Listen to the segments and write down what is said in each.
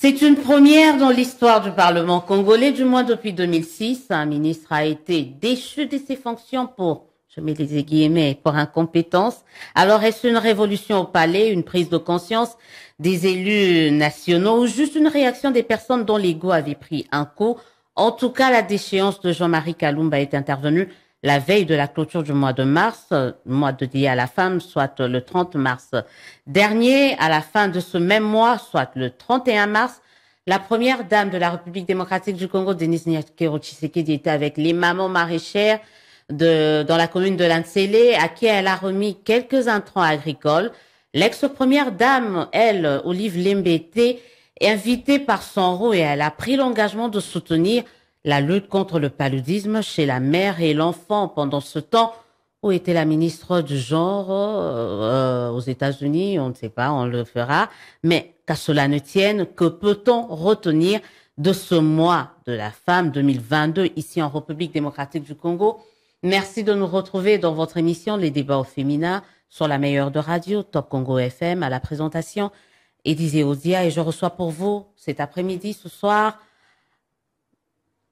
C'est une première dans l'histoire du Parlement congolais, du moins depuis 2006. Un ministre a été déchu de ses fonctions pour, je mets les guillemets, pour incompétence. Alors est-ce une révolution au palais, une prise de conscience des élus nationaux ou juste une réaction des personnes dont l'ego avait pris un coup? En tout cas, la déchéance de Jean-Marie Kalumba est intervenue la veille de la clôture du mois de mars, mois dédié à la femme, soit le 30 mars dernier. À la fin de ce même mois, soit le 31 mars, la première dame de la République démocratique du Congo, Denise Nyakero Tshisekedi, était avec les mamans maraîchères dans la commune de Lansele, à qui elle a remis quelques intrants agricoles. L'ex-première dame, elle, Olive Lembe, était invitée par Sonro et elle a pris l'engagement de soutenir la lutte contre le paludisme chez la mère et l'enfant. Pendant ce temps, où était la ministre du genre aux États-Unis? On ne sait pas, on le fera. Mais qu'à cela ne tienne, que peut-on retenir de ce mois de la femme 2022 ici en République démocratique du Congo? Merci de nous retrouver dans votre émission Les débats au féminin sur la meilleure de radio, Top Congo FM, à la présentation Élisée Odia. Et je reçois pour vous cet après-midi, ce soir,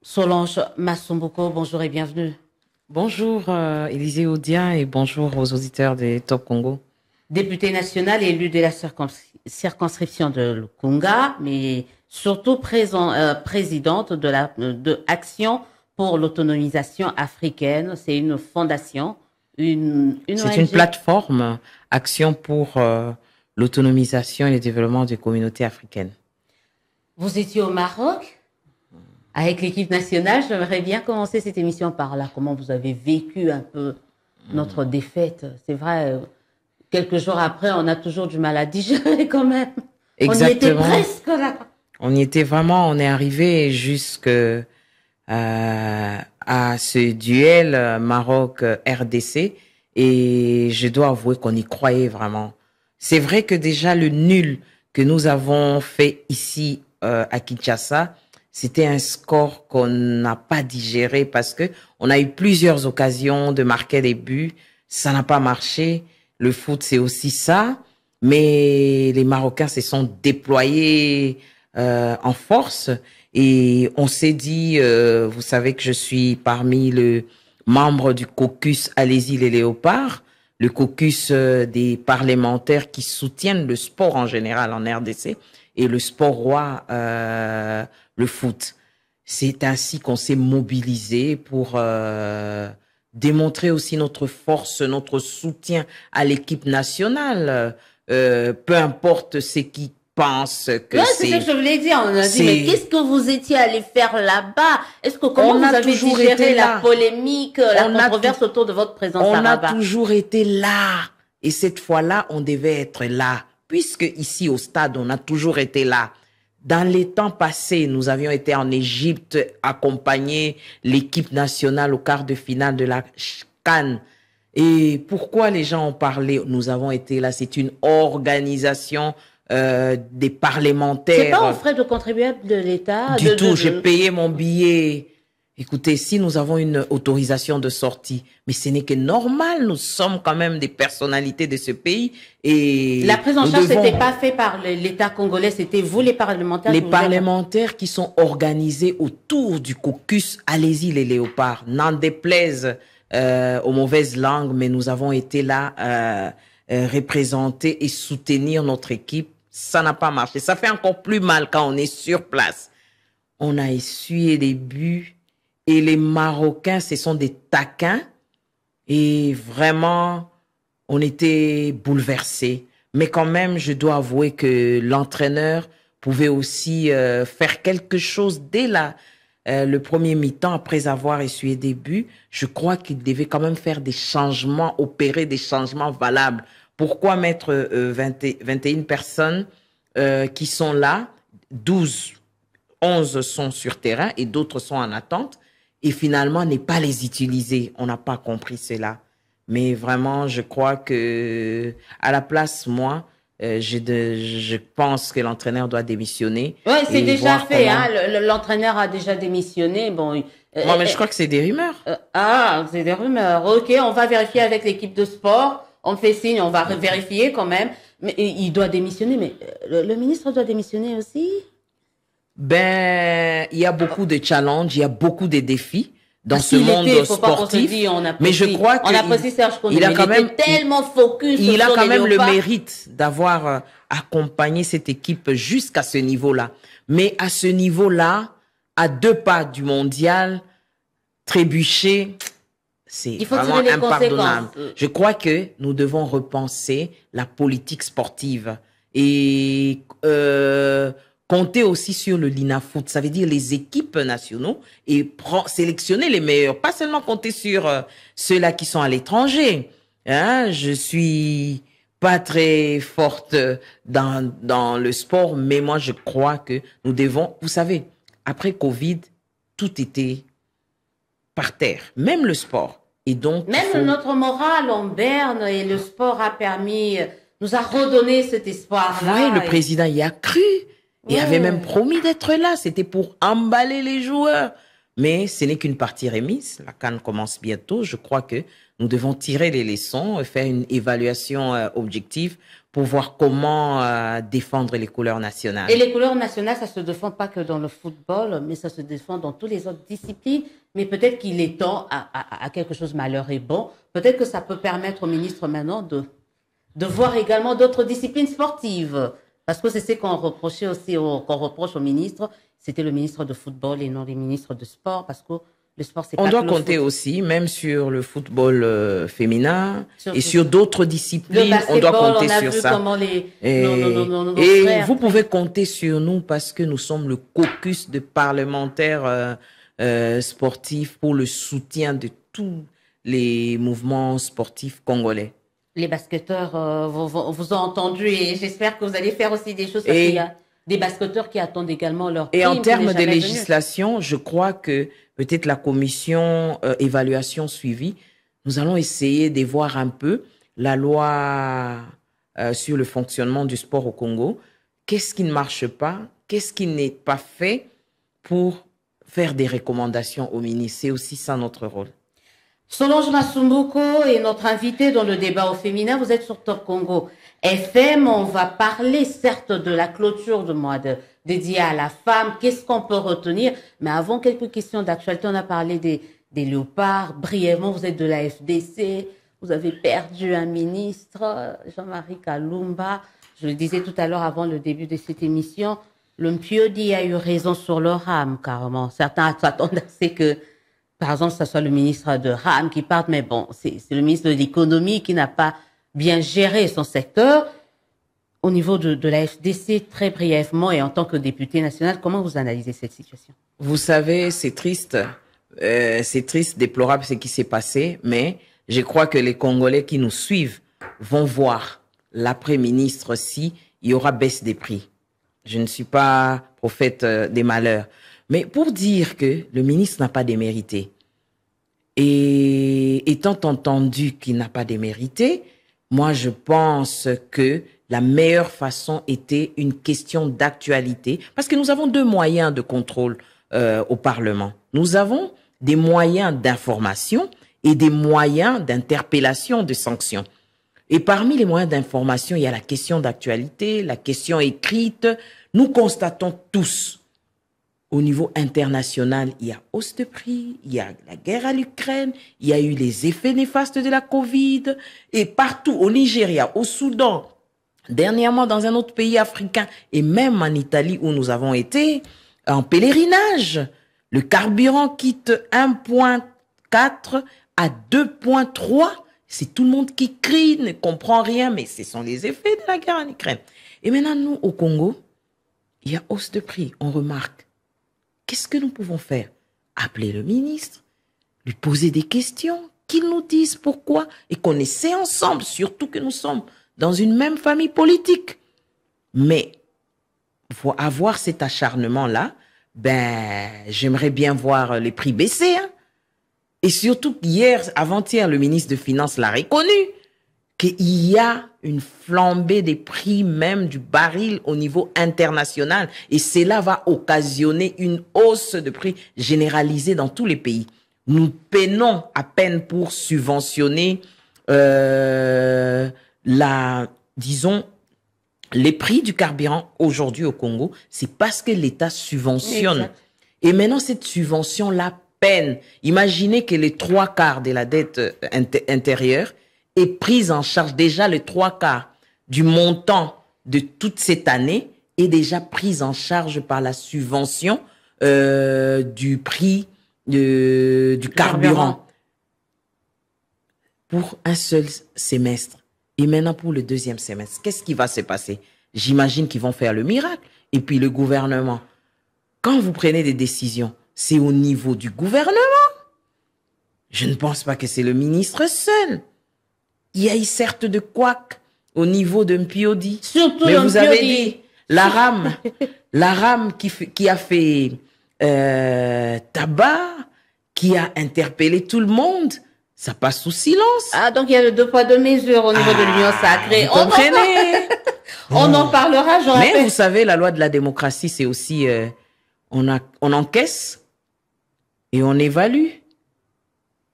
Solange Masumbuko. Bonjour et bienvenue. Bonjour Élisée Odia et bonjour aux auditeurs de Top Congo. Députée nationale élue de la circonscription de Lukunga, mais surtout présidente de Action pour l'autonomisation africaine. C'est une fondation, une C'est ONG. une plateforme Action pour l'autonomisation et le développement des communautés africaines. Vous étiez au Maroc avec l'équipe nationale. J'aimerais bien commencer cette émission par là. Comment vous avez vécu un peu notre défaite? C'est vrai, quelques jours après, on a toujours du mal à digérer quand même. Exactement. On y était presque là. On y était vraiment, on est arrivé jusqu'à ce duel Maroc-RDC et je dois avouer qu'on y croyait vraiment. C'est vrai que déjà le nul que nous avons fait ici à Kinshasa, c'était un score qu'on n'a pas digéré parce que on a eu plusieurs occasions de marquer des buts. Ça n'a pas marché. Le foot, c'est aussi ça. Mais les Marocains se sont déployés en force. Et on s'est dit, vous savez que je suis parmi les membres du caucus Allez-y les léopards, le caucus des parlementaires qui soutiennent le sport en général en RDC et le sport roi, le foot. C'est ainsi qu'on s'est mobilisé pour démontrer aussi notre force, notre soutien à l'équipe nationale. Peu importe ce qui pense que ouais, c'est ce que je voulais dire. On a dit, mais qu'est-ce que vous étiez allé faire là-bas? Est-ce que comment vous avez digéré la polémique, la controverse autour de votre présence à Rabat? On a toujours été là. Et cette fois-là, on devait être là. Puisque ici au stade, on a toujours été là. Dans les temps passés, nous avions été en Égypte, accompagner l'équipe nationale au quart de finale de la CAN. Et pourquoi les gens ont parlé? Nous avons été là. C'est une organisation des parlementaires. C'est pas aux frais de contribuables de l'État? Du tout, j'ai payé mon billet. Écoutez, si nous avons une autorisation de sortie, mais ce n'est que normal, nous sommes quand même des personnalités de ce pays. Et la prise en charge n'était pas faite par l'État congolais, c'était vous les parlementaires? Les parlementaires qui sont organisés autour du caucus Allez-y les léopards. N'en déplaise aux mauvaises langues, mais nous avons été là représenter et soutenir notre équipe. Ça n'a pas marché. Ça fait encore plus mal quand on est sur place. On a essuyé les buts. Et les Marocains, ce sont des taquins. Et vraiment, on était bouleversés. Mais quand même, je dois avouer que l'entraîneur pouvait aussi faire quelque chose dès le premier mi-temps, après avoir essuyé des buts. Je crois qu'il devait quand même faire des changements, opérer des changements valables. Pourquoi mettre 21 personnes qui sont là, 11 sont sur terrain et d'autres sont en attente? Et finalement, ne pas les utiliser. On n'a pas compris cela. Mais vraiment, je crois que, à la place, moi, je pense que l'entraîneur doit démissionner. Oui, c'est déjà fait. Comment... hein, l'entraîneur a déjà démissionné. Bon, non, mais je crois que c'est des rumeurs. C'est des rumeurs. Ok, on va vérifier avec l'équipe de sport. On fait signe, on va vérifier quand même. Mais il doit démissionner. Mais le ministre doit démissionner aussi? Ben, il y a beaucoup de challenges, il y a beaucoup de défis dans ce monde sportif. Mais je crois qu'il a quand même, tellement focus il a quand même le mérite d'avoir accompagné cette équipe jusqu'à ce niveau-là. Mais à ce niveau-là, à 2 pas du mondial, trébucher, c'est vraiment impardonnable. Je crois que nous devons repenser la politique sportive et compter aussi sur le Linafoot, ça veut dire les équipes nationaux et sélectionner les meilleurs, pas seulement compter sur ceux-là qui sont à l'étranger. Hein, je suis pas très forte dans le sport, mais moi je crois que nous devons, vous savez, après Covid, tout était par terre, même le sport. Et donc même notre morale en berne et le sport a permis, nous a redonné cet espoir-là. Oui, le président y a cru. Il avait même promis d'être là. C'était pour emballer les joueurs. Mais ce n'est qu'une partie remise. La CAN commence bientôt. Je crois que nous devons tirer les leçons, faire une évaluation objective pour voir comment défendre les couleurs nationales. Et les couleurs nationales, ça se défend pas que dans le football, mais ça se défend dans toutes les autres disciplines. Mais peut-être qu'il est temps à quelque chose malheur et bon. Peut-être que ça peut permettre au ministre maintenant de voir également d'autres disciplines sportives. Parce que c'est ce qu'on reprochait aussi, qu'on reproche au ministre, c'était le ministre de football et non les ministres de sport, parce que le sport, c'est pas on doit compter aussi, même sur le football féminin et sur d'autres disciplines, on doit compter sur ça. Et vous pouvez compter sur nous parce que nous sommes le caucus de parlementaires sportifs pour le soutien de tous les mouvements sportifs congolais. Les basketteurs vous ont entendu et j'espère que vous allez faire aussi des choses parce qu'il y a des basketteurs qui attendent également leur prime. Et en termes de législation, je crois que peut-être la commission évaluation suivie, nous allons essayer de voir un peu la loi sur le fonctionnement du sport au Congo. Qu'est-ce qui ne marche pas? Qu'est-ce qui n'est pas fait pour faire des recommandations au ministre? C'est aussi ça notre rôle. Solange Masumbuko est notre invitée dans le débat au féminin. Vous êtes sur Top Congo FM. On va parler certes de la clôture du mois dédié à la femme. Qu'est-ce qu'on peut retenir? Mais avant, quelques questions d'actualité. On a parlé des léopards. Brièvement, vous êtes de la FDC. Vous avez perdu un ministre, Jean-Marie Kalumba. Je le disais tout à l'heure avant le début de cette émission. Le Mpiodi a eu raison sur le RAM, carrément. Certains s'attendent à ce que par exemple, ce soit le ministre de RAM qui parte, mais bon, c'est le ministre de l'économie qui n'a pas bien géré son secteur. Au niveau de la FDC, très brièvement, et en tant que député national, comment vous analysez cette situation? Vous savez, c'est triste, déplorable ce qui s'est passé, mais je crois que les Congolais qui nous suivent vont voir l'après-ministre si il y aura baisse des prix. Je ne suis pas prophète des malheurs. Mais pour dire que le ministre n'a pas démérité, et étant entendu qu'il n'a pas démérité, moi je pense que la meilleure façon était une question d'actualité, parce que nous avons 2 moyens de contrôle au Parlement. Nous avons des moyens d'information et des moyens d'interpellation, de sanctions. Et parmi les moyens d'information, il y a la question d'actualité, la question écrite. Nous constatons tous, au niveau international, il y a hausse de prix, il y a la guerre à l'Ukraine, il y a eu les effets néfastes de la Covid, et partout, au Nigeria, au Soudan, dernièrement dans un autre pays africain, et même en Italie où nous avons été en pèlerinage, le carburant quitte 1,4 à 2,3. C'est tout le monde qui crie, ne comprend rien, mais ce sont les effets de la guerre en Ukraine. Et maintenant, nous, au Congo, il y a hausse de prix, on remarque. Qu'est-ce que nous pouvons faire? Appeler le ministre, lui poser des questions, qu'il nous dise pourquoi, et qu'on essaie ensemble, surtout que nous sommes dans une même famille politique. Mais pour avoir cet acharnement-là, ben, j'aimerais bien voir les prix baisser. Hein? Et surtout qu'hier, avant-hier, le ministre des Finances l'a reconnu, qu'il y a une flambée des prix même du baril au niveau international. Et cela va occasionner une hausse de prix généralisée dans tous les pays. Nous peinons à peine pour subventionner disons, les prix du carburant aujourd'hui au Congo, c'est parce que l'État subventionne. Exact. Et maintenant, cette subvention-là peine. Imaginez que les 3/4 de la dette intérieure est prise en charge. Déjà, les 3/4 du montant de toute cette année est déjà prise en charge par la subvention du prix du carburant pour un seul semestre. Et maintenant, pour le deuxième semestre, qu'est-ce qui va se passer? J'imagine qu'ils vont faire le miracle. Et puis le gouvernement, quand vous prenez des décisions, c'est au niveau du gouvernement. Je ne pense pas que c'est le ministre seul. Il y a eu certes de couacs au niveau de Mpiodi. Surtout mais vous avez Mpiodi. dit, la rame qui a fait tabac, qui a interpellé tout le monde, ça passe sous silence. Ah, donc il y a le 2 poids 2 mesures au niveau de l'Union sacrée. Vous comprenez? On en parlera, je Mais rappelle. vous savez, la loi de la démocratie, c'est aussi, on encaisse et on évalue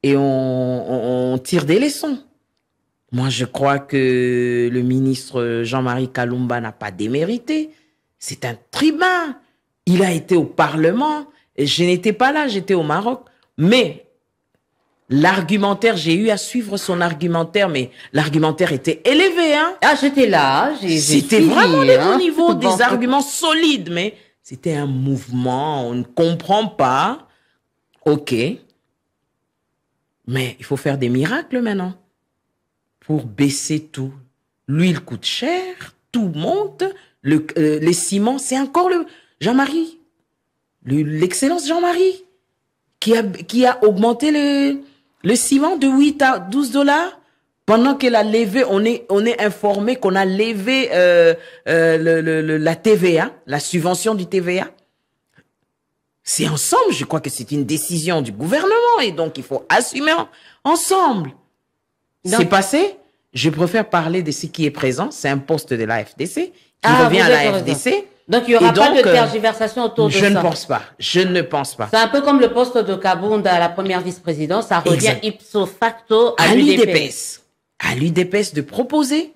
et on tire des leçons. Moi, je crois que le ministre Jean-Marie Kalumba n'a pas démérité. C'est un tribun. Il a été au Parlement. Et je n'étais pas là, j'étais au Maroc. Mais l'argumentaire, j'ai eu à suivre son argumentaire, mais l'argumentaire était élevé, hein. Ah, j'étais là, j'ai C'était suivi, vraiment hein. au niveau Bon. des arguments solides, mais c'était un mouvement, on ne comprend pas. Ok. Mais il faut faire des miracles maintenant pour baisser tout. L'huile coûte cher, tout monte, les ciments, c'est encore le Jean-Marie, l'excellence Jean-Marie, qui a augmenté le ciment de 8 à 12 $, pendant qu'elle a levé, on est informé qu'on a levé la TVA, la subvention du TVA. C'est ensemble, je crois que c'est une décision du gouvernement et donc il faut assumer ensemble. C'est passé, je préfère parler de ce qui est présent, c'est un poste de la FDC qui revient à la FDC. Donc il n'y aura pas de tergiversation autour de ça. Je ne pense pas, je ne pense pas. C'est un peu comme le poste de Kabunda à la première vice-présidence, ça revient ipso facto à l'UDPS. À l'UDPS de proposer.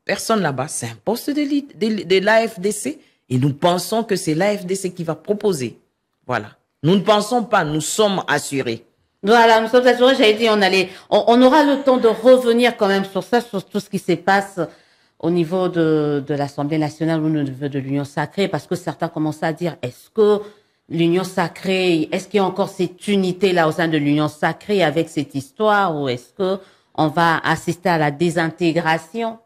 Personne là-bas, c'est un poste de l'AFDC et nous pensons que c'est l'AFDC qui va proposer. Voilà. Nous ne pensons pas, nous sommes assurés. Voilà, nous sommes assurés, j'avais dit, on aura le temps de revenir quand même sur ça, sur tout ce qui se passe au niveau de l'Assemblée nationale ou au niveau de l'Union sacrée, parce que certains commencent à dire, est-ce que l'Union sacrée, est-ce qu'il y a encore cette unité-là au sein de l'Union sacrée avec cette histoire, ou est-ce que on va assister à la désintégration?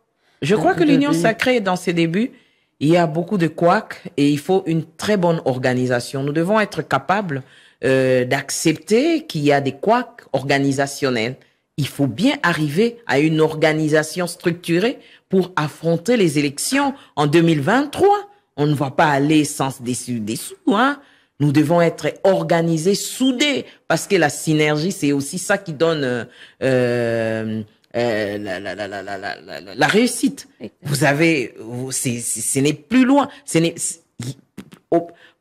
Je crois que l'Union sacrée, dans ses débuts, il y a beaucoup de couacs et il faut une très bonne organisation. Nous devons être capables d'accepter qu'il y a des couacs organisationnels. Il faut bien arriver à une organisation structurée pour affronter les élections en 2023. On ne va pas aller sans dessous, hein. Nous devons être organisés, soudés, parce que la synergie, c'est aussi ça qui donne la réussite. Vous avez, ce n'est plus loin.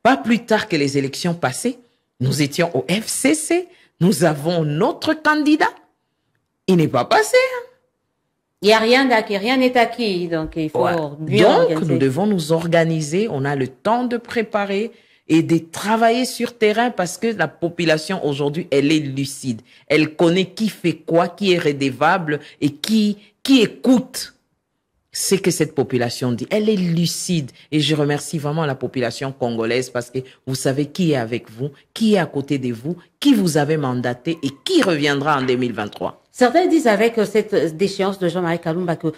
Pas plus tard que les élections passées, nous étions au FCC, nous avons notre candidat. Il n'est pas passé. Hein. Il n'y a rien d'acquis, rien n'est acquis, donc il faut bien organiser. Donc, nous devons nous organiser, on a le temps de préparer et de travailler sur terrain parce que la population aujourd'hui, elle est lucide. Elle connaît qui fait quoi, qui est redevable et qui écoute ce que cette population dit. Elle est lucide et je remercie vraiment la population congolaise parce que vous savez qui est avec vous, qui est à côté de vous, qui vous avez mandaté et qui reviendra en 2023. Certains disent avec cette déchéance de Jean-Marie Kalumba que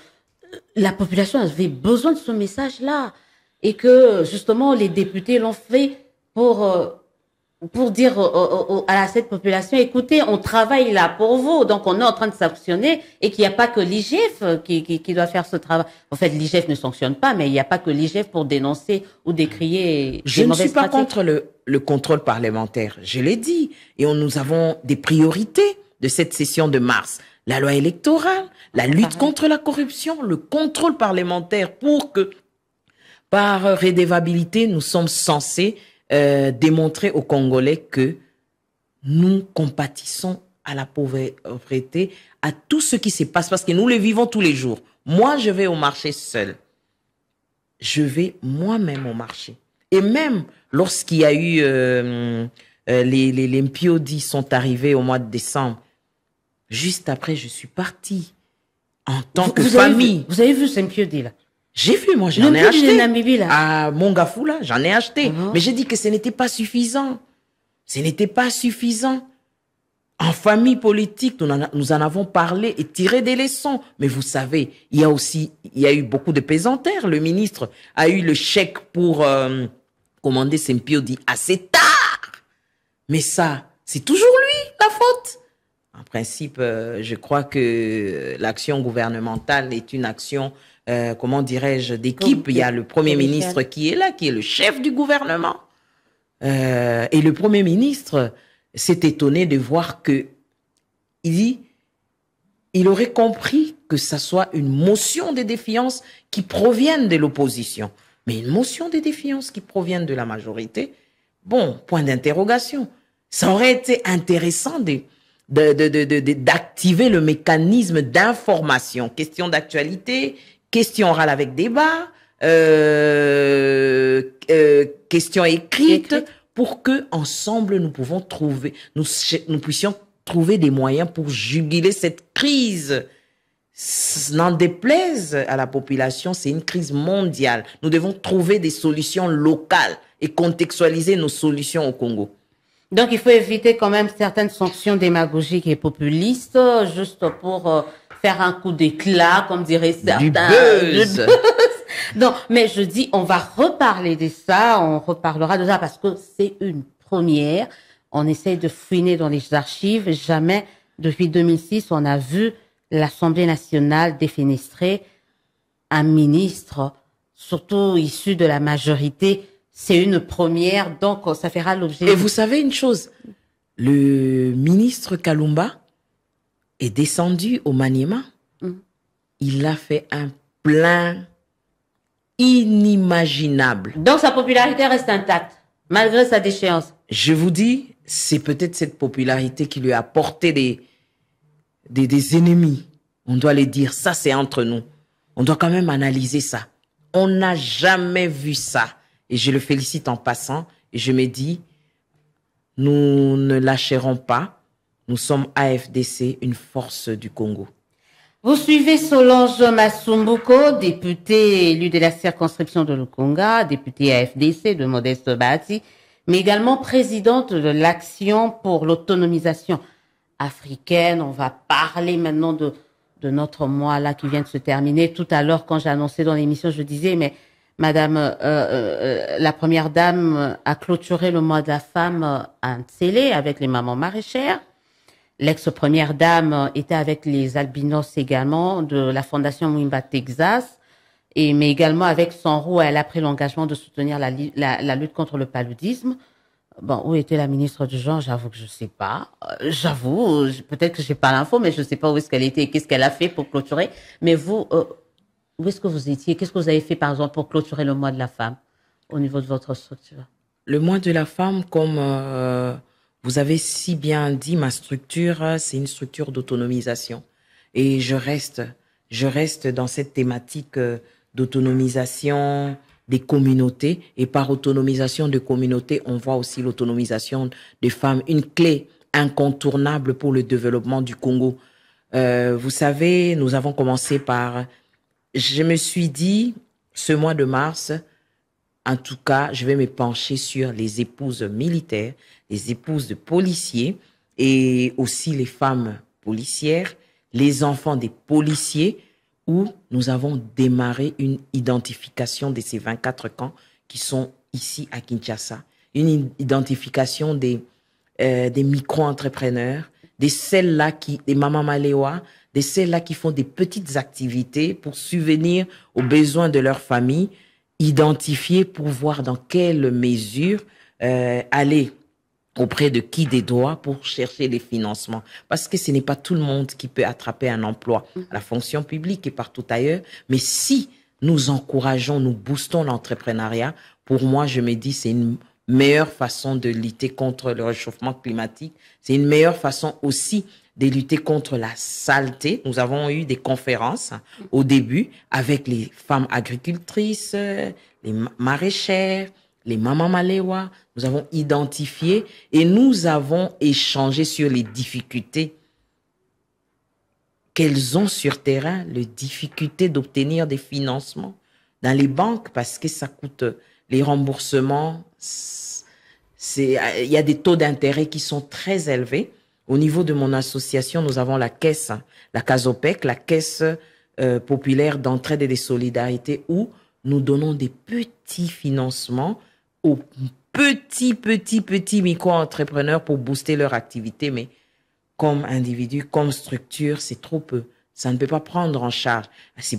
la population avait besoin de ce message-là et que justement les députés l'ont fait pour dire à cette population, écoutez, on travaille là pour vous, donc on est en train de sanctionner et qu'il n'y a pas que l'IGF qui doit faire ce travail. En fait, l'IGF ne sanctionne pas, mais il n'y a pas que l'IGF pour dénoncer ou décrier Je des ne suis mauvaises pas pratiques. contre le contrôle parlementaire, je l'ai dit, et nous avons des priorités de cette session de mars. La loi électorale, la lutte contre la corruption, le contrôle parlementaire pour que, par redevabilité, nous sommes censés démontrer aux Congolais que nous compatissons à la pauvreté, à tout ce qui se passe, parce que nous le vivons tous les jours. Moi, je vais au marché seul. je vais moi-même au marché. Et même lorsqu'il y a eu les MPOD sont arrivés au mois de décembre, juste après, je suis partie en tant que famille. Vous avez vu ce MPOD là? J'ai vu, moi, j'en ai acheté. Namibie, là. À Mongafou, là, j'en ai acheté. Mais j'ai dit que ce n'était pas suffisant. Ce n'était pas suffisant. En famille politique, nous en avons parlé et tiré des leçons. Mais vous savez, il y a eu beaucoup de pesanteurs. Le ministre a eu le chèque pour commander ses MPOD assez tard. Mais ça, c'est toujours lui, la faute. En principe, je crois que l'action gouvernementale est une action, comment dirais-je, d'équipe. Il y a le Premier ministre qui est là, qui est le chef du gouvernement. Et le Premier ministre s'est étonné de voir que il aurait compris que ça soit une motion de défiance qui provienne de l'opposition. Mais une motion de défiance qui provienne de la majorité, bon, point d'interrogation. Ça aurait été intéressant d'activer le mécanisme d'information. Question d'actualité, question orale avec débat, question écrite, pour que ensemble nous puissions trouver des moyens pour juguler cette crise. N'en déplaise à la population, c'est une crise mondiale. Nous devons trouver des solutions locales et contextualiser nos solutions au Congo. Donc, il faut éviter quand même certaines sanctions démagogiques et populistes, juste pour faire un coup d'éclat, comme diraient certains. Du buzz. Non, mais je dis, on va reparler de ça, on reparlera de ça parce que c'est une première. On essaye de fouiner dans les archives. Jamais, depuis 2006, on a vu l'Assemblée nationale défenestrer un ministre, surtout issu de la majorité. C'est une première, donc ça fera l'objet. Et vous savez une chose, le ministre Kalumba est descendu au Maniema. Il a fait un plein inimaginable. Donc sa popularité reste intacte, malgré sa déchéance. Je vous dis, c'est peut-être cette popularité qui lui a apporté des ennemis. On doit les dire, ça c'est entre nous. On doit quand même analyser ça. On n'a jamais vu ça. Et je le félicite en passant. Et je me dis, nous ne lâcherons pas. Nous sommes AFDC, une force du Congo. Vous suivez Solange Masumbuko, députée élue de la circonscription de Lukunga, députée AFDC de Modeste Bahati, mais également présidente de l'Action pour l'autonomisation africaine. On va parler maintenant de notre mois là qui vient de se terminer. Tout à l'heure, quand j'ai annoncé dans l'émission, je disais, mais Madame la Première Dame a clôturé le mois de la femme à Ntsélé avec les mamans maraîchères. L'ex-première dame était avec les albinos également de la Fondation Mwimba Texas, mais également avec Sanrou, elle a pris l'engagement de soutenir la lutte contre le paludisme. Bon, où était la ministre du genre? J'avoue que je sais pas. J'avoue, peut-être que j'ai pas l'info, mais je sais pas où est-ce qu'elle était et qu'est-ce qu'elle a fait pour clôturer. Mais vous, où est-ce que vous étiez? Qu'est-ce que vous avez fait, par exemple, pour clôturer le mois de la femme au niveau de votre structure? Le mois de la femme, comme vous avez si bien dit, ma structure, c'est une structure d'autonomisation. Et je reste dans cette thématique d'autonomisation des communautés. Et par autonomisation de communautés, on voit aussi l'autonomisation des femmes, une clé incontournable pour le développement du Congo. Vous savez, nous avons commencé par... Je me suis dit, ce mois de mars, en tout cas, je vais me pencher sur les épouses militaires, les épouses de policiers et aussi les femmes policières, les enfants des policiers, où nous avons démarré une identification de ces 24 camps qui sont ici à Kinshasa. Une identification des micro-entrepreneurs, des mamans maléois, de celles-là qui font des petites activités pour subvenir aux besoins de leur famille, identifier pour voir dans quelle mesure aller auprès de qui des droits pour chercher les financements. Parce que ce n'est pas tout le monde qui peut attraper un emploi à la fonction publique et partout ailleurs. Mais si nous encourageons, nous boostons l'entrepreneuriat, pour moi, je me dis c'est une meilleure façon de lutter contre le réchauffement climatique. C'est une meilleure façon aussi de lutter contre la saleté. Nous avons eu des conférences au début avec les femmes agricultrices, les maraîchères, les mamans Malewa. Nous avons identifié et nous avons échangé sur les difficultés qu'elles ont sur terrain, les difficultés d'obtenir des financements dans les banques parce que ça coûte les remboursements. Il y a des taux d'intérêt qui sont très élevés. Au niveau de mon association, nous avons la caisse, la CASOPEC, la caisse populaire d'entraide et de solidarité où nous donnons des petits financements aux petits micro-entrepreneurs pour booster leur activité. Mais comme individu, comme structure, c'est trop peu. Ça ne peut pas prendre en charge.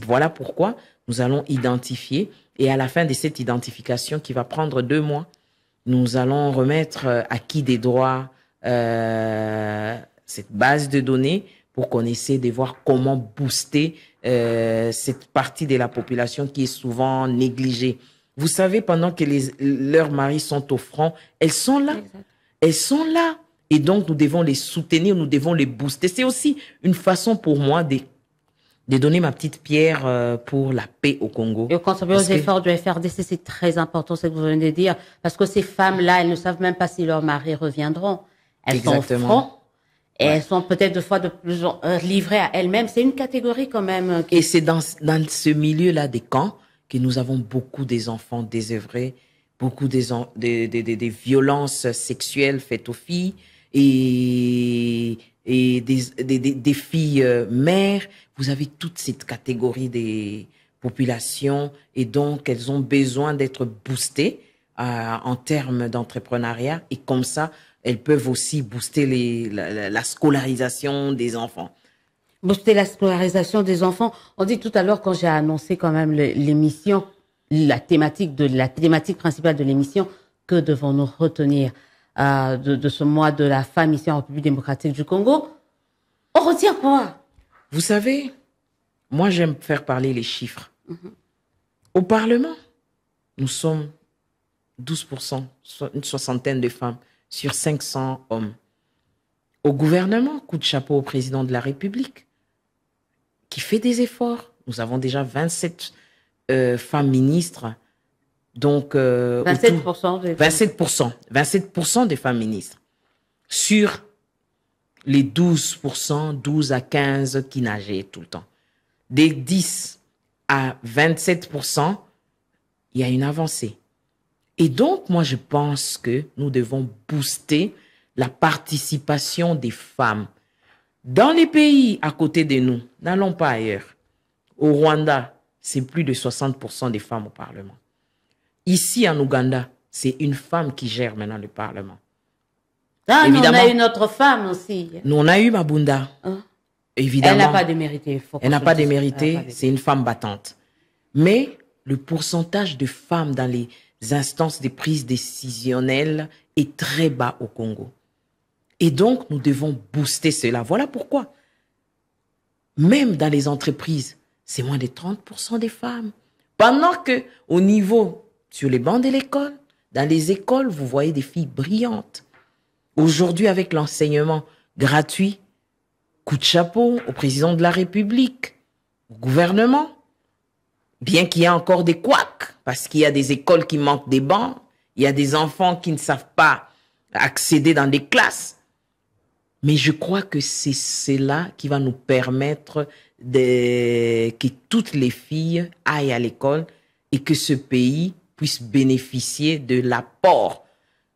Voilà pourquoi nous allons identifier et à la fin de cette identification qui va prendre 2 mois, nous allons remettre acquis des droits cette base de données pour qu'on essaie de voir comment booster cette partie de la population qui est souvent négligée. Vous savez, pendant que leurs maris sont au front, elles sont là. Exact. Elles sont là. Et donc, nous devons les soutenir, nous devons les booster. C'est aussi une façon pour moi de donner ma petite pierre pour la paix au Congo. Et contribuer aux efforts du FRDC, c'est très important, ce que vous venez de dire, parce que ces femmes-là, elles ne savent même pas si leurs maris reviendront. Elles sont au front et elles sont peut-être de fois de plus livrées à elles-mêmes. C'est une catégorie quand même. Et c'est dans ce milieu-là des camps que nous avons beaucoup des enfants désœuvrés, beaucoup des violences sexuelles faites aux filles et des filles mères. Vous avez toute cette catégorie des populations et donc elles ont besoin d'être boostées en termes d'entrepreneuriat et comme ça, elles peuvent aussi booster la scolarisation des enfants. Booster la scolarisation des enfants. On dit tout à l'heure quand j'ai annoncé quand même l'émission, la thématique principale de l'émission, que devons-nous retenir de ce mois de la femme ici en République démocratique du Congo? On retient quoi? Vous savez, moi j'aime faire parler les chiffres. Au Parlement, nous sommes 12%, une soixantaine de femmes sur 500 hommes. Au gouvernement, coup de chapeau au président de la République, qui fait des efforts. Nous avons déjà 27 femmes ministres. Donc, 27% des femmes ministres. Sur les 12%, 12 à 15 qui nageaient tout le temps. Des 10 à 27%, il y a une avancée. Et donc, moi, je pense que nous devons booster la participation des femmes. Dans les pays à côté de nous, n'allons pas ailleurs. Au Rwanda, c'est plus de 60% des femmes au Parlement. Ici, en Ouganda, c'est une femme qui gère maintenant le Parlement. Ah, évidemment, nous, on a une autre femme aussi. Nous, on a eu Mabunda. Évidemment. Elle n'a pas démérité. Elle n'a pas démérité. C'est une femme battante. Mais le pourcentage de femmes dans les instances de prise décisionnelle est très bas au Congo. Et donc, nous devons booster cela. Voilà pourquoi. Même dans les entreprises, c'est moins de 30% des femmes. Pendant que, au niveau, sur les bancs de l'école, dans les écoles, vous voyez des filles brillantes. Aujourd'hui, avec l'enseignement gratuit, coup de chapeau au président de la République, au gouvernement, bien qu'il y ait encore des couacs, parce qu'il y a des écoles qui manquent des bancs, il y a des enfants qui ne savent pas accéder dans des classes. Mais je crois que c'est cela qui va nous permettre que toutes les filles aillent à l'école et que ce pays puisse bénéficier de l'apport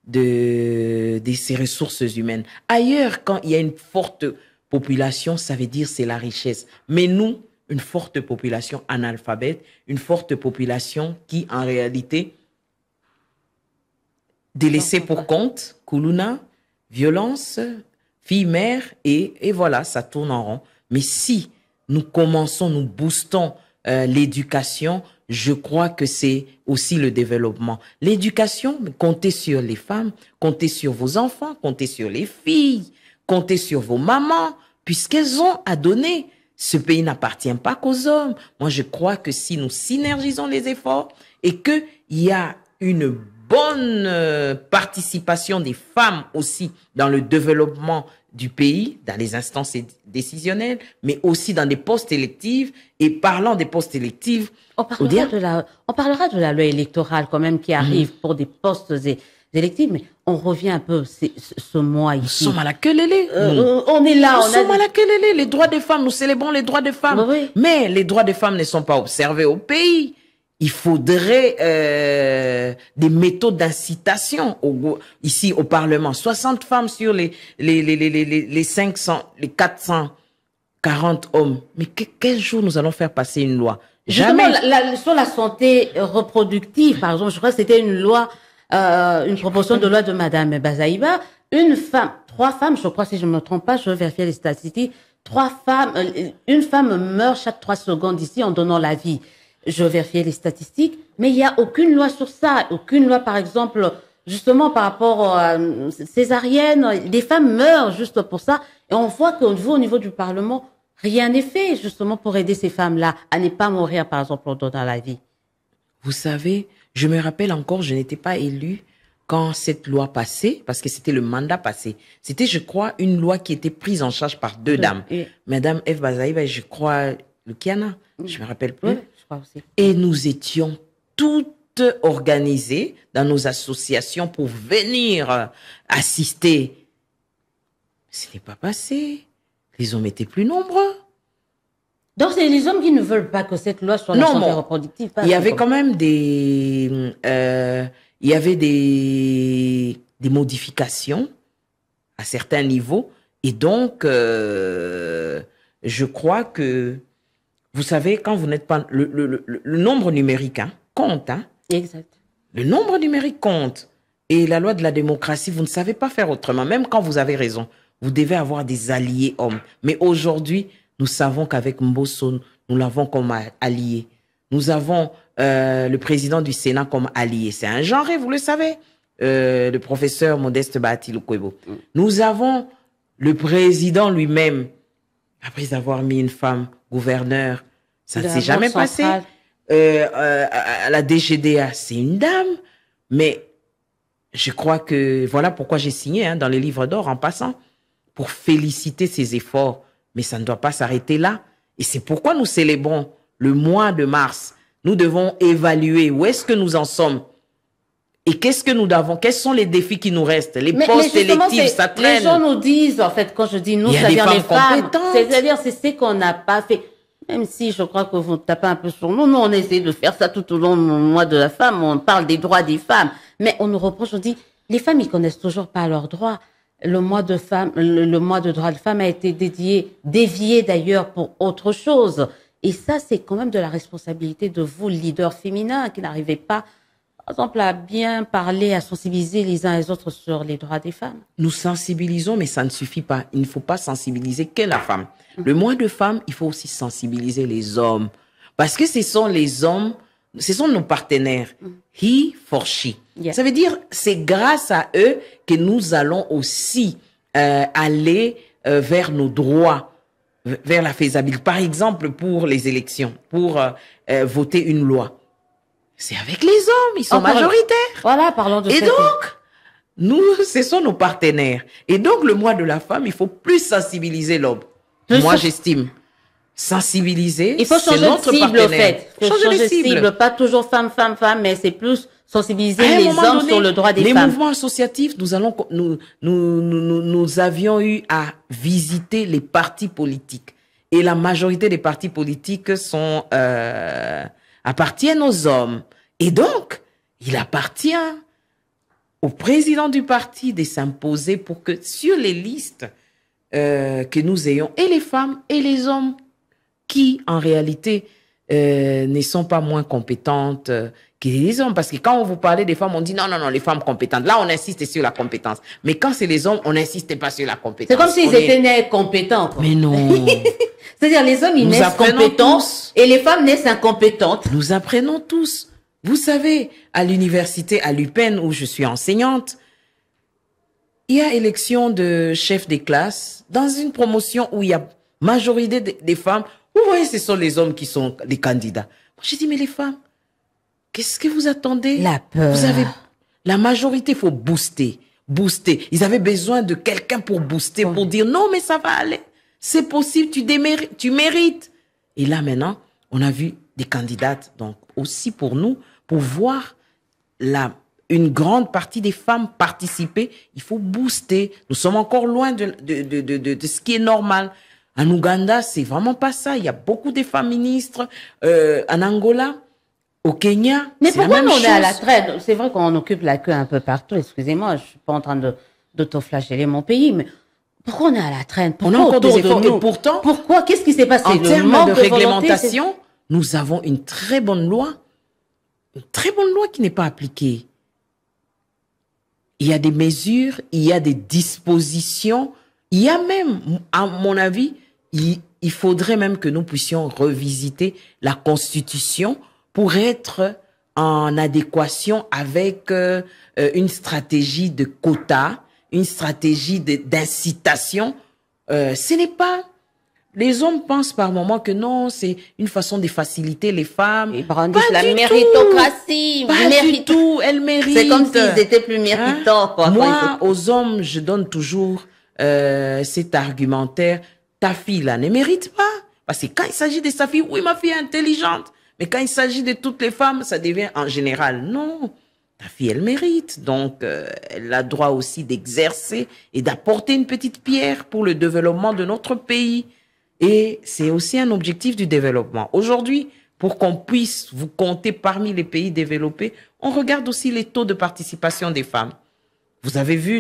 de ces ressources humaines. Ailleurs, quand il y a une forte population, ça veut dire c'est la richesse. Mais nous, une forte population analphabète, une forte population qui, en réalité, délaissée pour compte, Kuluna, violence, fille-mère, et voilà, ça tourne en rond. Mais si nous commençons, nous boostons l'éducation, je crois que c'est aussi le développement. L'éducation, comptez sur les femmes, comptez sur vos enfants, comptez sur les filles, comptez sur vos mamans, puisqu'elles ont à donner. Ce pays n'appartient pas qu'aux hommes. Moi, je crois que si nous synergisons les efforts et qu'il y a une bonne participation des femmes aussi dans le développement du pays, dans les instances décisionnelles, mais aussi dans des postes électifs. Et parlant des postes électifs, on parlera de la loi électorale quand même qui arrive pour des postes électifs, mais on revient un peu ce mois ici. Nous sommes à la queue lélé. On est là. Nous sommes à la queue lélé. Les droits des femmes, nous célébrons les droits des femmes. Oui. Mais les droits des femmes ne sont pas observés au pays. Il faudrait des méthodes d'incitation ici au Parlement. 60 femmes sur les 440 hommes. Mais quel jour nous allons faire passer une loi? Justement, Jamais. sur la santé reproductive, par exemple, je crois que c'était une loi, une proposition de loi de Madame Bazaïba. Trois femmes, je crois, si je ne me trompe pas, je vais vérifier les statistiques. Une femme meurt chaque 3 secondes ici en donnant la vie. Je vérifiais les statistiques, mais il n'y a aucune loi sur ça. Aucune loi, par exemple, justement par rapport à césarienne. Les femmes meurent juste pour ça. Et on voit qu'au niveau du Parlement, rien n'est fait justement pour aider ces femmes-là à ne pas mourir, par exemple, en donnant la vie. Vous savez, je me rappelle encore, je n'étais pas élue quand cette loi passait, parce que c'était le mandat passé. C'était, je crois, une loi qui était prise en charge par deux dames. Madame Eve Bazaïba et je crois, Lukiana, je me rappelle plus. Oui, je crois aussi. Et nous étions toutes organisées dans nos associations pour venir assister. Ce n'est pas passé. Les hommes étaient plus nombreux. Donc, c'est les hommes qui ne veulent pas que cette loi soit la santé reproductive. Il y avait quand même des modifications à certains niveaux. Et donc, je crois que, vous savez, quand vous n'êtes pas... Le nombre numérique compte. Exact. Le nombre numérique compte. Et la loi de la démocratie, vous ne savez pas faire autrement. Même quand vous avez raison, vous devez avoir des alliés hommes. Mais aujourd'hui, nous savons qu'avec Mbosso, nous l'avons comme allié. Nous avons le président du Sénat comme allié. C'est un genre, vous le savez, le professeur Modeste Bahati Lukwebo. Nous avons le président lui-même, après avoir mis une femme gouverneur, ça ne s'est jamais passé. À la DGDA, c'est une dame, mais je crois que voilà pourquoi j'ai signé dans les livres d'or en passant, pour féliciter ses efforts. Mais ça ne doit pas s'arrêter là. Et c'est pourquoi nous célébrons le mois de mars. Nous devons évaluer où est-ce que nous en sommes. Et qu'est-ce que nous avons? Quels sont les défis qui nous restent? Les postes électifs, ça traîne. Les gens nous disent, en fait, quand je dis nous, c'est-à-dire les femmes, c'est-à-dire c'est ce qu'on n'a pas fait. Même si je crois que vous tapez un peu sur nous, nous on essaie de faire ça tout au long du mois de la femme, on parle des droits des femmes. Mais on nous reproche, on dit, les femmes, ils connaissent toujours pas leurs droits. Le mois de femme, le mois de droits de femmes a été dévié d'ailleurs pour autre chose. Et ça, c'est quand même de la responsabilité de vous, leaders féminins, qui n'arrivez pas, par exemple, à bien parler, à sensibiliser les uns et les autres sur les droits des femmes. Nous sensibilisons, mais ça ne suffit pas. Il ne faut pas sensibiliser que la femme. Le mois de femmes, il faut aussi sensibiliser les hommes. Parce que ce sont les hommes, ce sont nos partenaires. He for she. Yeah. Ça veut dire, c'est grâce à eux que nous allons aussi aller vers nos droits, vers la faisabilité. Par exemple, pour les élections, pour voter une loi. C'est avec les hommes, ils sont majoritaires. Voilà, parlons de ça. Et donc, nous, ce sont nos partenaires. Et donc, le mois de la femme, il faut plus sensibiliser l'homme. Moi, j'estime. Sensibiliser, il faut changer notre de cible, partenaire. au fait. Il faut changer de cible. Pas toujours femme, mais c'est plus sensibiliser les hommes sur le droit des femmes. Les mouvements associatifs, nous avions eu à visiter les partis politiques. Et la majorité des partis politiques appartiennent aux hommes. Et donc, il appartient au président du parti de s'imposer pour que sur les listes que nous ayons, et les femmes et les hommes, qui en réalité ne sont pas moins compétentes que les hommes. Parce que quand on vous parlait des femmes, on dit non, les femmes compétentes. Là, on insiste sur la compétence. Mais quand c'est les hommes, on n'insiste pas sur la compétence. C'est comme s'ils étaient nés compétents. Quoi. Mais non. C'est-à-dire les hommes, ils naissent compétents et les femmes naissent incompétentes. Nous apprenons tous. Vous savez, à l'université, à l'UPenn, où je suis enseignante, il y a élection de chef des classes dans une promotion où il y a majorité des femmes. Vous voyez, ce sont les hommes qui sont les candidats. Moi, j'ai dit, mais les femmes, qu'est-ce que vous attendez? La peur. Vous avez La majorité, il faut booster. Booster. Ils avaient besoin de quelqu'un pour booster, pour dire non, mais ça va aller. C'est possible, tu mérites. Et là, maintenant, on a vu des candidates. Donc, aussi pour nous, pour voir une grande partie des femmes participer, il faut booster. Nous sommes encore loin de ce qui est normal. En Ouganda, c'est vraiment pas ça. Il y a beaucoup de femmes ministres. En Angola, au Kenya, mais pourquoi la même on chose. est à la traîne? C'est vrai qu'on occupe la queue un peu partout. Excusez-moi, je suis pas en train d'autoflageller mon pays, mais pourquoi on est à la traîne? Pourquoi on a encore des efforts. Et pourtant, pourquoi? Qu'est-ce qui s'est passé? En termes de réglementation, nous avons une très bonne loi. Une très bonne loi qui n'est pas appliquée. Il y a des mesures, il y a des dispositions. Il y a même, à mon avis, il faudrait même que nous puissions revisiter la Constitution pour être en adéquation avec une stratégie de quota, une stratégie d'incitation. Ce n'est pas... Les hommes pensent par moments que non, c'est une façon de faciliter les femmes. Ils brandissent la méritocratie. Pas du tout, elles méritent. C'est comme s'ils étaient plus méritants. Quoi. Moi, aux hommes, je donne toujours cet argumentaire. Ta fille, là, ne mérite pas. Parce que quand il s'agit de sa fille, oui, ma fille est intelligente. Mais quand il s'agit de toutes les femmes, ça devient en général, non. Ta fille, elle mérite. Donc, elle a droit aussi d'exercer et d'apporter une petite pierre pour le développement de notre pays. Et c'est aussi un objectif du développement. Aujourd'hui, pour qu'on puisse vous compter parmi les pays développés, on regarde aussi les taux de participation des femmes. Vous avez vu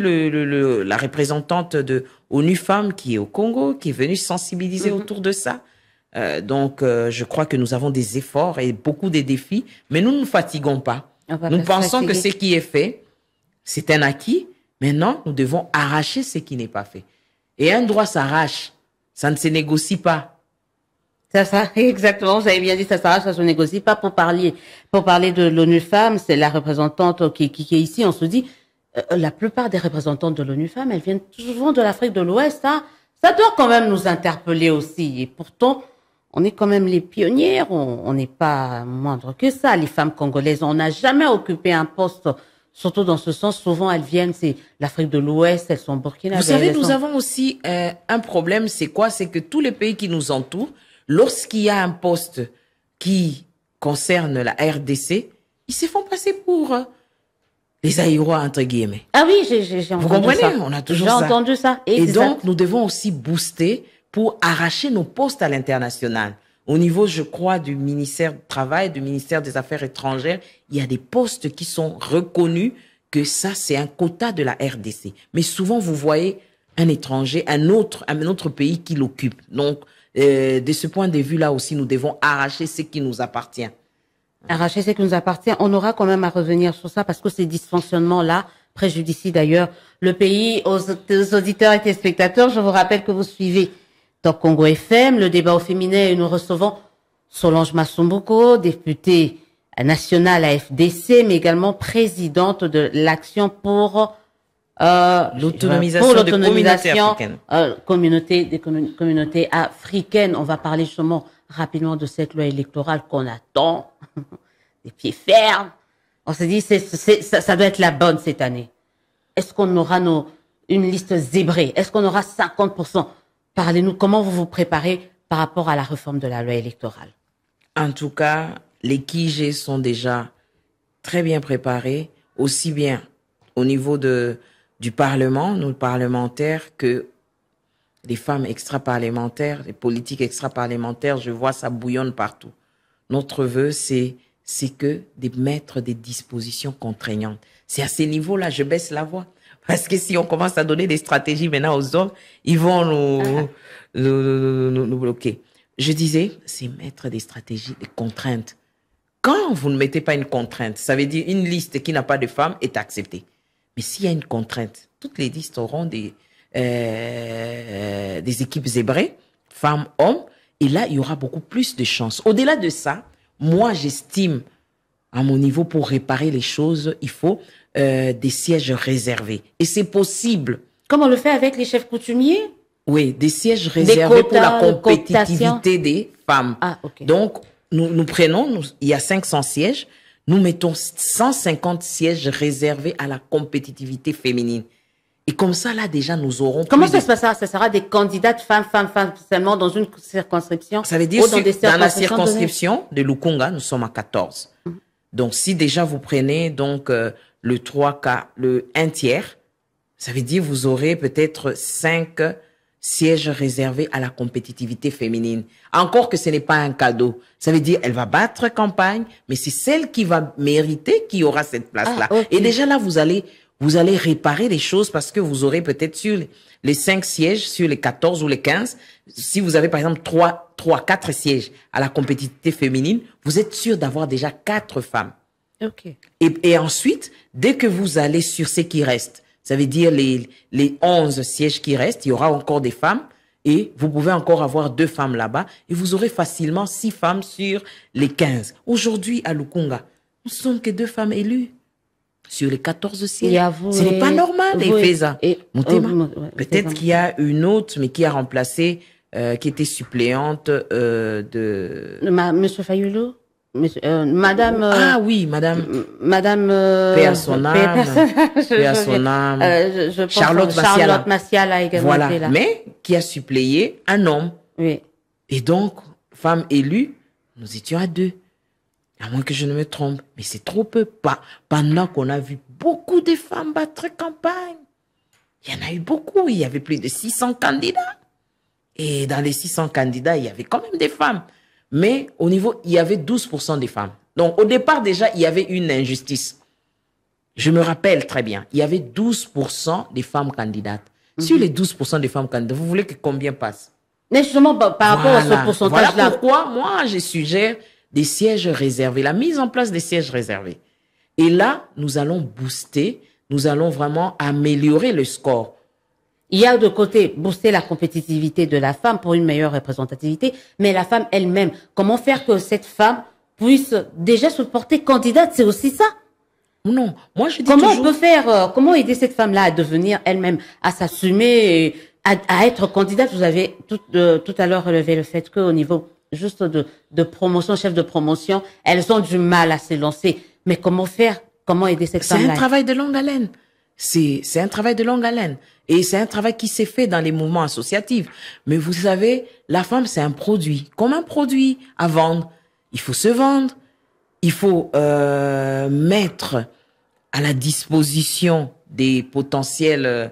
la représentante de ONU Femmes qui est au Congo, qui est venue sensibiliser autour de ça. Donc, je crois que nous avons des efforts et beaucoup de défis, mais nous ne nous fatiguons pas. Nous pensons que ce qui est fait, c'est un acquis. Maintenant, nous devons arracher ce qui n'est pas fait. Et un droit s'arrache, ça ne se négocie pas. Ça, exactement, vous avez bien dit, ça s'arrache, ça se négocie pas. Pour parler de l'ONU Femmes, c'est la représentante qui est ici, on se dit, la plupart des représentantes de l'ONU Femmes, elles viennent souvent de l'Afrique de l'Ouest, hein. Ça doit quand même nous interpeller aussi. Et pourtant, on est quand même les pionnières, on n'est pas moindre que ça. Les femmes congolaises, on n'a jamais occupé un poste, surtout dans ce sens. Souvent, elles viennent, c'est l'Afrique de l'Ouest, elles sont burkinabées. Vous savez, nous avons aussi un problème, c'est quoi? C'est que tous les pays qui nous entourent, lorsqu'il y a un poste qui concerne la RDC, ils se font passer pour les aïrois, entre guillemets. Ah oui, j'ai entendu ça. Vous comprenez? On a toujours ça. J'ai entendu ça. Et donc, nous devons aussi booster pour arracher nos postes à l'international. Au niveau, je crois, du ministère du Travail, du ministère des Affaires étrangères, il y a des postes qui sont reconnus que ça, c'est un quota de la RDC. Mais souvent, vous voyez un étranger, un autre pays qui l'occupe. Donc, de ce point de vue-là aussi, nous devons arracher ce qui nous appartient. Arracher ce qui nous appartient. On aura quand même à revenir sur ça parce que ces dysfonctionnements-là préjudicient d'ailleurs le pays. Aux auditeurs et téléspectateurs, je vous rappelle que vous suivez Top Congo FM, le débat au féminin, et nous recevons Solange Masumbuko, députée nationale à FDC, mais également présidente de l'Action pour l'autonomisation des communautés africaines. On va parler justement rapidement de cette loi électorale qu'on attend, des pieds fermes. On s'est dit, ça doit être la bonne cette année. Est-ce qu'on aura une liste zébrée? Est-ce qu'on aura 50%? Parlez-nous, comment vous vous préparez par rapport à la réforme de la loi électorale? En tout cas, les QG sont déjà très bien préparés, aussi bien au niveau du Parlement, nous parlementaires, que les femmes extra-parlementaires, les politiques extra-parlementaires, je vois ça bouillonne partout. Notre vœu, c'est que de mettre des dispositions contraignantes. C'est à ces niveaux-là, je baisse la voix. Parce que si on commence à donner des stratégies maintenant aux hommes, ils vont nous bloquer. Je disais, c'est mettre des stratégies, des contraintes. Quand vous ne mettez pas une contrainte, ça veut dire une liste qui n'a pas de femmes est acceptée. Mais s'il y a une contrainte, toutes les listes auront des équipes zébrées, femmes, hommes, et là, il y aura beaucoup plus de chances. Au-delà de ça, moi, j'estime, à mon niveau, pour réparer les choses, il faut des sièges réservés. Et c'est possible. Comme on le fait avec les chefs coutumiers? Oui, des sièges réservés pour la compétitivité des femmes. Ah, okay. Donc, nous prenons, il y a 500 sièges, nous mettons 150 sièges réservés à la compétitivité féminine. Et comme ça, là, déjà, nous aurons... Comment ça se passera? Ça sera des candidates femmes seulement dans une circonscription? Ça veut dire dans la circonscription de Lukunga, nous sommes à 14. Donc, si déjà vous prenez donc le 3 le 1 tiers, ça veut dire vous aurez peut-être 5 sièges réservés à la compétitivité féminine. Encore que ce n'est pas un cadeau. Ça veut dire elle va battre campagne, mais c'est celle qui va mériter qui aura cette place-là. Ah, okay. Et déjà là, vous allez réparer les choses parce que vous aurez peut-être sur les 5 sièges, sur les 14 ou les 15, si vous avez par exemple 4 sièges à la compétitivité féminine, vous êtes sûr d'avoir déjà 4 femmes. Okay. Et ensuite, dès que vous allez sur ce qui reste, ça veut dire les 11 sièges qui restent, il y aura encore des femmes et vous pouvez encore avoir 2 femmes là-bas et vous aurez facilement 6 femmes sur les 15. Aujourd'hui, à Lukunga, nous ne sommes que 2 femmes élues sur les 14 sièges. Ce n'est pas normal, Efeza. Peut-être qu'il y a une autre, mais qui a remplacé, qui était suppléante de... Monsieur Fayulu? Madame... ah oui, madame... Madame... Paix à son âme. Paix à son âme. Je pense Charlotte Massiala a également été là. Mais qui a suppléé un homme. Oui. Et donc, femme élue, nous étions à 2. À moins que je ne me trompe. Mais c'est trop peu. Pendant qu'on a vu beaucoup de femmes battre campagne. Il y en a eu beaucoup. Il y avait plus de 600 candidats. Et dans les 600 candidats, il y avait quand même des femmes. Mais au niveau, il y avait 12% des femmes. Donc, au départ, déjà, il y avait une injustice. Je me rappelle très bien. Il y avait 12% des femmes candidates. Sur les 12% des femmes candidates, vous voulez que combien passe? Mais justement, par rapport à ce pourcentage-là. Voilà pourquoi, moi, je suggère des sièges réservés, la mise en place des sièges réservés. Et là, nous allons booster, nous allons vraiment améliorer le score. Il y a de côté booster la compétitivité de la femme pour une meilleure représentativité, mais la femme elle-même, comment faire que cette femme puisse déjà se porter candidate, c'est aussi ça? Non, moi je dis comment toujours... on peut faire, comment aider cette femme-là à devenir elle-même, à s'assumer, à être candidate? Vous avez tout à l'heure relevé le fait qu'au niveau juste de promotion, chef de promotion, elles ont du mal à se lancer. Mais comment faire? Comment aider cette femme-là? C'est un travail de longue haleine. C'est un travail de longue haleine. Et c'est un travail qui s'est fait dans les mouvements associatifs. Mais vous savez, la femme, c'est un produit. Comme un produit à vendre. Il faut se vendre. Il faut mettre à la disposition des potentiels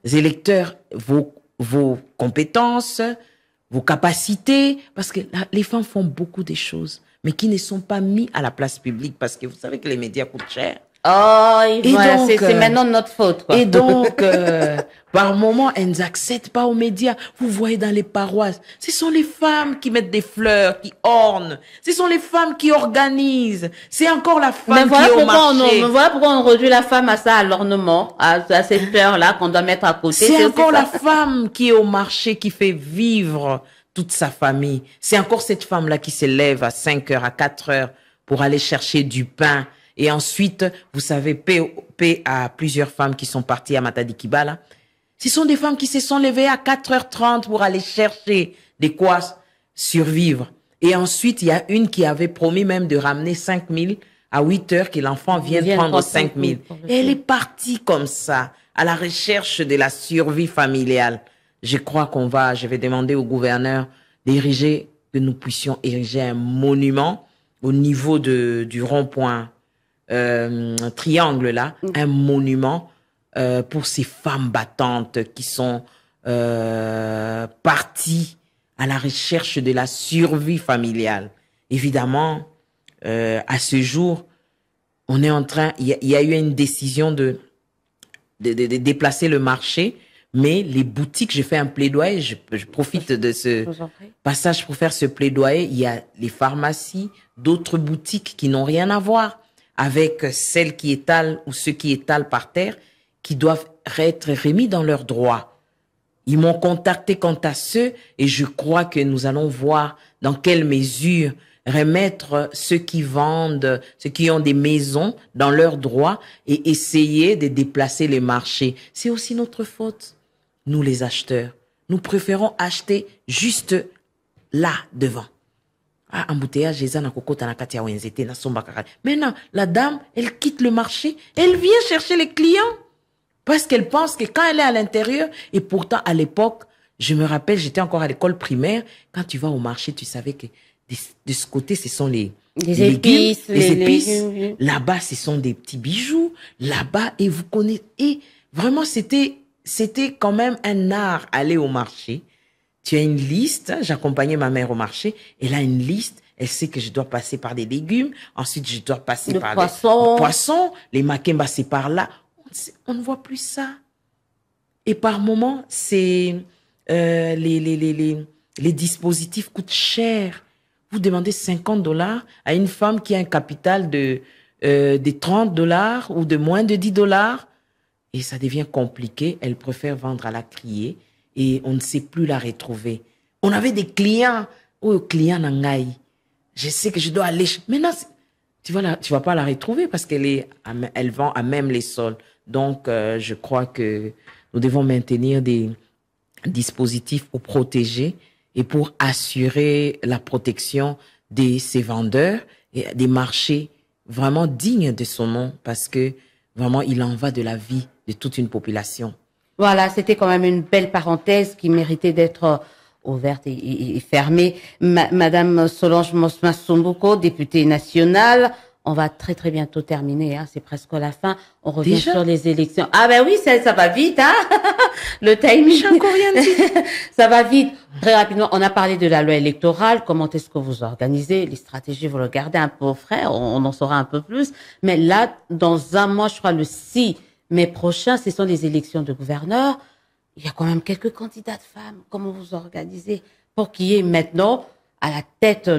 électeurs vos compétences, vos capacités. Parce que les femmes font beaucoup de choses, mais qui ne sont pas mis à la place publique. Parce que vous savez que les médias coûtent cher. Oh, c'est maintenant notre faute, quoi. Et donc, par moment, elles n'accèdent pas aux médias. Vous voyez dans les paroisses, ce sont les femmes qui mettent des fleurs, qui ornent. Ce sont les femmes qui organisent. C'est encore la femme qui est au marché. Voilà pourquoi on réduit la femme à ça, à l'ornement, à ces fleurs-là qu'on doit mettre à côté. C'est encore la femme qui est au marché, qui fait vivre toute sa famille. C'est encore cette femme-là qui se lève à 5 heures, à 4 heures pour aller chercher du pain. Et ensuite, vous savez, paix à plusieurs femmes qui sont parties à Matadi Kibala. Ce sont des femmes qui se sont levées à 4h30 pour aller chercher de quoi survivre. Et ensuite, il y a une qui avait promis même de ramener 5 000 à 8 heures, que l'enfant vienne prendre 5 000. Et elle est partie comme ça, à la recherche de la survie familiale. Je crois je vais demander au gouverneur d'ériger, que nous puissions ériger un monument au niveau du rond-point triangle là, un monument pour ces femmes battantes qui sont parties à la recherche de la survie familiale. Évidemment, à ce jour, on est en train, il y a eu une décision de déplacer le marché, mais les boutiques, j'ai fait un plaidoyer, je profite de ce passage pour faire ce plaidoyer. Il y a les pharmacies, d'autres boutiques qui n'ont rien à voir avec celles qui étalent ou ceux qui étalent par terre, qui doivent être remis dans leurs droits. Ils m'ont contacté quant à ceux et je crois que nous allons voir dans quelle mesure remettre ceux qui vendent, ceux qui ont des maisons dans leurs droits et essayer de déplacer les marchés. C'est aussi notre faute, nous les acheteurs. Nous préférons acheter juste là, devant. ah, embouteillage, les na kokota na katia wenzete na somba kaka. Maintenant, la dame, elle quitte le marché, elle vient chercher les clients. Parce qu'elle pense que quand elle est à l'intérieur, et pourtant, à l'époque, je me rappelle, j'étais encore à l'école primaire, quand tu vas au marché, tu savais que de ce côté, ce sont les épices, légumes, les épices. légumes. Là-bas, ce sont des petits bijoux. Là-bas, et vous connaissez, et vraiment, c'était quand même un art, aller au marché. Tu as une liste, hein, j'accompagnais ma mère au marché, elle a une liste, elle sait que je dois passer par des légumes, ensuite je dois passer par des poissons, les makemba c'est par là. On ne voit plus ça. Et par moment, c'est les dispositifs coûtent cher. Vous demandez $50 à une femme qui a un capital de $30 ou de moins de $10 et ça devient compliqué. Elle préfère vendre à la criée et on ne sait plus la retrouver. On avait des clients, clients nangai. Je sais que je dois aller. Maintenant, tu vas pas la retrouver parce elle vend à même les sols. Donc, je crois que nous devons maintenir des dispositifs pour protéger et pour assurer la protection de ces vendeurs et des marchés vraiment dignes de son nom parce que vraiment, il en va de la vie de toute une population. Voilà, c'était quand même une belle parenthèse qui méritait d'être ouverte et fermée. Madame Solange Mosma-Somboko, députée nationale, on va très très bientôt terminer, hein, c'est presque la fin. On revient déjà sur les élections. Ah ben oui, ça va vite, hein. Le timing. J'ai encore rien dit. Ça va vite. Très rapidement, on a parlé de la loi électorale. Comment est-ce que vous organisez les stratégies? Vous le gardez un peu au frais, on en saura un peu plus. Mais là, dans un mois, je crois le 6 mai prochain, ce sont les élections de gouverneurs. Il y a quand même quelques candidates femmes. Comment vous organisez pour qu'il y ait maintenant à la tête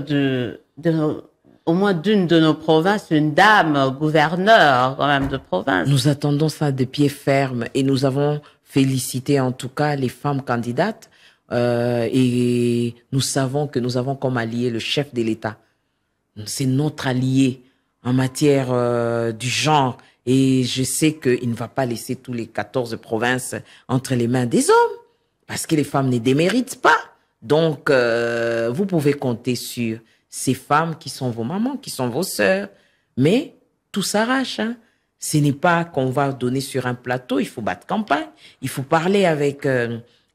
au moins d'une de nos provinces, une dame gouverneur quand même de province? Nous attendons ça de pied ferme et nous avons félicité en tout cas les femmes candidates et nous savons que nous avons comme allié le chef de l'État. C'est notre allié en matière du genre et je sais qu'il ne va pas laisser tous les 14 provinces entre les mains des hommes parce que les femmes ne déméritent pas. Donc, vous pouvez compter sur ces femmes qui sont vos mamans, qui sont vos sœurs. Mais tout s'arrache. Hein. Ce n'est pas qu'on va donner sur un plateau, il faut battre campagne. Il faut parler avec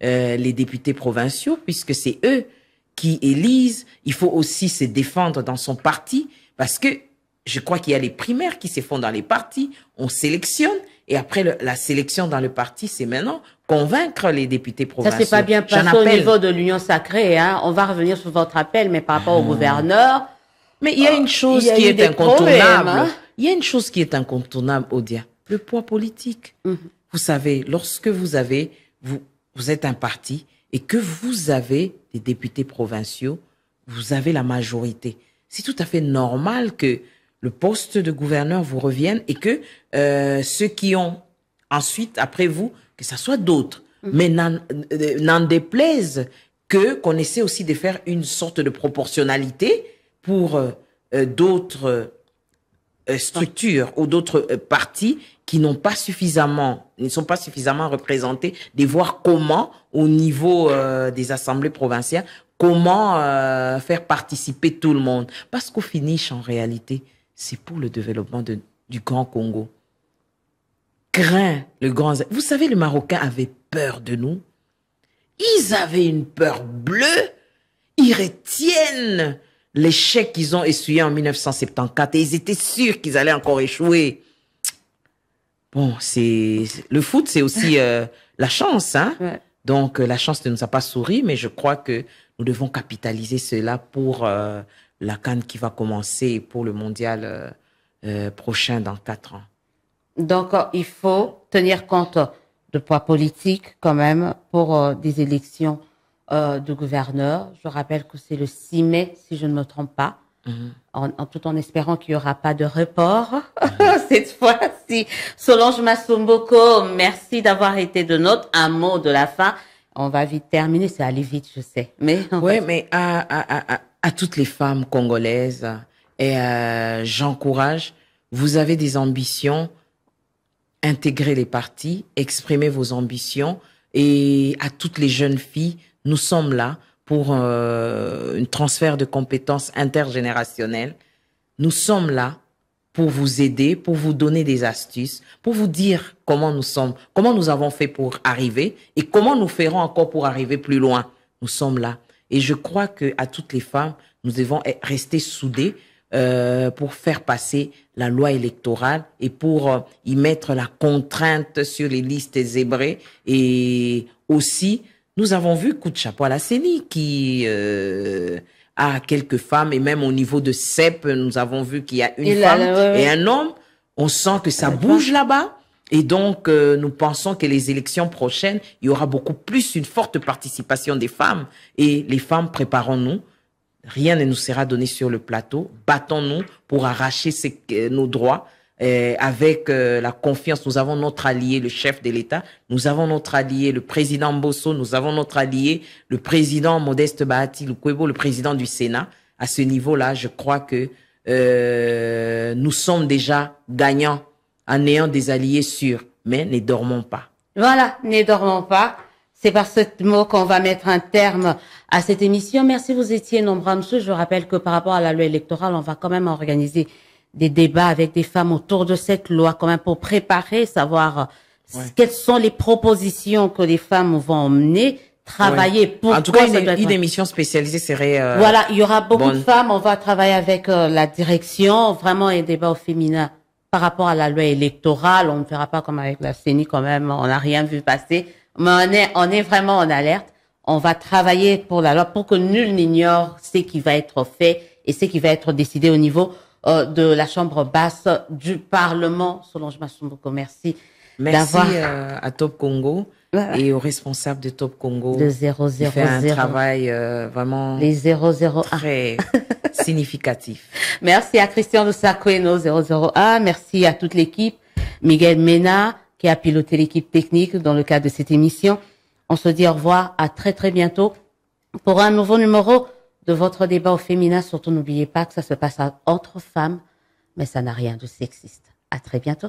les députés provinciaux, puisque c'est eux qui élisent. Il faut aussi se défendre dans son parti, parce que je crois qu'il y a les primaires qui se font dans les partis. On sélectionne, et après la sélection dans le parti, c'est maintenant convaincre les députés provinciaux. Ça s'est pas bien passé au niveau de l'Union sacrée, hein. On va revenir sur votre appel, mais par rapport au gouverneur. Mais il y a une chose qui est incontournable. Il y a une chose qui est incontournable, Odia. Le poids politique. Vous savez, lorsque vous êtes un parti et que vous avez des députés provinciaux, vous avez la majorité. C'est tout à fait normal que le poste de gouverneur vous revienne et que ceux qui ont ensuite, après vous, que ça soit d'autres. Mais n'en déplaise qu'on essaie aussi de faire une sorte de proportionnalité pour d'autres structures ou d'autres partis qui ne sont pas suffisamment représentés, de voir comment, au niveau des assemblées provinciales, comment faire participer tout le monde. Parce qu'au finish, en réalité, c'est pour le développement du Grand Congo. Vous savez, les Marocains avaient peur de nous. Ils avaient une peur bleue. Ils retiennent l'échec qu'ils ont essuyé en 1974 et ils étaient sûrs qu'ils allaient encore échouer. Bon, le foot, c'est aussi la chance, hein. Ouais. Donc, la chance ne nous a pas souri, mais je crois que nous devons capitaliser cela pour la CAN qui va commencer et pour le mondial prochain dans 4 ans. Donc, il faut tenir compte de poids politique quand même pour des élections de gouverneurs. Je rappelle que c'est le 6 mai, si je ne me trompe pas, tout en espérant qu'il n'y aura pas de report cette fois-ci. Solange Massomboko, merci d'avoir été de nôtre. Un mot de la fin. On va vite terminer, c'est aller vite, je sais. Mais mais à toutes les femmes congolaises, et j'encourage, vous avez des ambitions, intégrez les partis, exprimez vos ambitions, et à toutes les jeunes filles, nous sommes là pour un transfert de compétences intergénérationnelles. Nous sommes là pour vous aider, pour vous donner des astuces, pour vous dire comment nous avons fait pour arriver et comment nous ferons encore pour arriver plus loin. Nous sommes là. Et je crois que à toutes les femmes, nous devons rester soudées pour faire passer la loi électorale et pour y mettre la contrainte sur les listes zébrées. Et aussi, nous avons vu, coup de chapeau à la CENI, qui à quelques femmes, et même au niveau de CEP, nous avons vu qu'il y a une femme et un homme. On sent que ça bouge là-bas. Et donc, nous pensons que les élections prochaines, il y aura beaucoup plus une forte participation des femmes. Et les femmes, préparons-nous. Rien ne nous sera donné sur le plateau. Battons-nous pour arracher nos droits. Avec la confiance, nous avons notre allié, le chef de l'État, nous avons notre allié, le président Mbosso, nous avons notre allié, le président Modeste Bahati Lukwebo, le président du Sénat. À ce niveau-là, je crois que nous sommes déjà gagnants en ayant des alliés sûrs, mais ne dormons pas. Voilà, ne dormons pas. C'est par ce mot qu'on va mettre un terme à cette émission. Merci, vous étiez nombreux, monsieur. Je rappelle que par rapport à la loi électorale, on va quand même organiser des débats avec des femmes autour de cette loi, quand même pour préparer, savoir quelles sont les propositions que les femmes vont emmener, travailler pour. En tout cas, une émission spécialisée serait. Voilà, il y aura beaucoup de femmes. On va travailler avec la direction, vraiment un débat au féminin par rapport à la loi électorale. On ne fera pas comme avec la CENI quand même. On n'a rien vu passer, mais on est vraiment en alerte. On va travailler pour la loi pour que nul n'ignore ce qui va être fait et ce qui va être décidé au niveau de la chambre basse du Parlement. Solange Masumbuko, merci. Merci à Top Congo et aux responsables de Top Congo. Le 000. Qui fait un travail vraiment les 001. Très significatif. Merci à Christian de Sakweno 001. Merci à toute l'équipe. Miguel Mena qui a piloté l'équipe technique dans le cadre de cette émission. On se dit au revoir à très très bientôt pour un nouveau numéro de votre débat au féminin. Surtout, n'oubliez pas que ça se passe entre femmes, mais ça n'a rien de sexiste. À très bientôt.